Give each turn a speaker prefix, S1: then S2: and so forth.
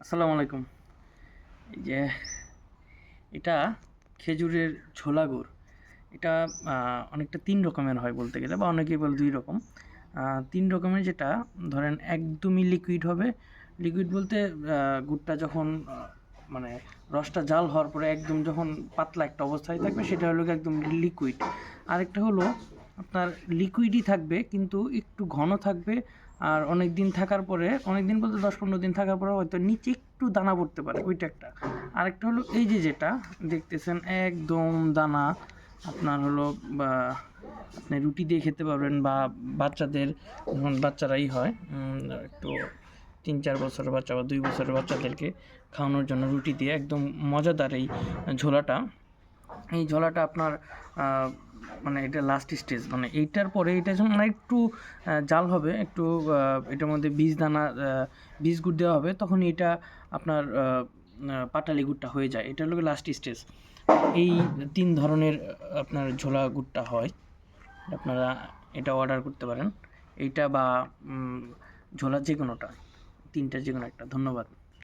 S1: আসসালামু আলাইকুম। এই যে এটা খেজুরের ঝোলা গুড়। এটা অনেকটা ৩ রকমের হয় বলতে গেলে, বা অনেকেই বলে ২ রকম। ৩ রকমের, যেটা ধরেন একদমই লিকুইড হবে। লিকুইড বলতে গুড়টা যখন মানে রসটা জাল হওয়ার পরে একদম যখন পাতলা একটা অবস্থায় থাকবে, সেটা হলো একদম লিকুইড। আরেকটা হলো আপনার লিকুইডই থাকবে কিন্তু একটু ঘন থাকবে। আর অনেক দিন থাকার পরে, অনেক দিন বলতে ১০-১৫ দিন থাকার পরে হয়তো নিচে একটু দানা পড়তে পারে, ওইটা একটা। আরেকটা হলো এই যে যেটা দেখতেছেন একদম দানা, আপনার হলো বা আপনি রুটি দিয়ে খেতে পারবেন, বা বাচ্চাদের যখন বাচ্চারাই হয় একটু ৩-৪ বছরের বাচ্চা বা ২ বছরের বাচ্চাদেরকে খাওয়ানোর জন্য রুটি দিয়ে একদম মজাদার এই ঝোলাটা। এই ঝোলাটা আপনার মানে এটা লাস্ট স্টেজ, মানে এইটার পরে এটা যখন মানে একটু জাল হবে, একটু এটার মধ্যে বীজ গুড় দেওয়া হবে, তখন এটা আপনার পাটালি গুড়টা হয়ে যায়। এটা হলো লাস্ট স্টেজ। এই ৩ ধরনের আপনার ঝোলা গুড়টা হয়। আপনারা এটা অর্ডার করতে পারেন, এইটা বা ঝোলা যে কোনোটা, ৩টার যে কোনো একটা। ধন্যবাদ।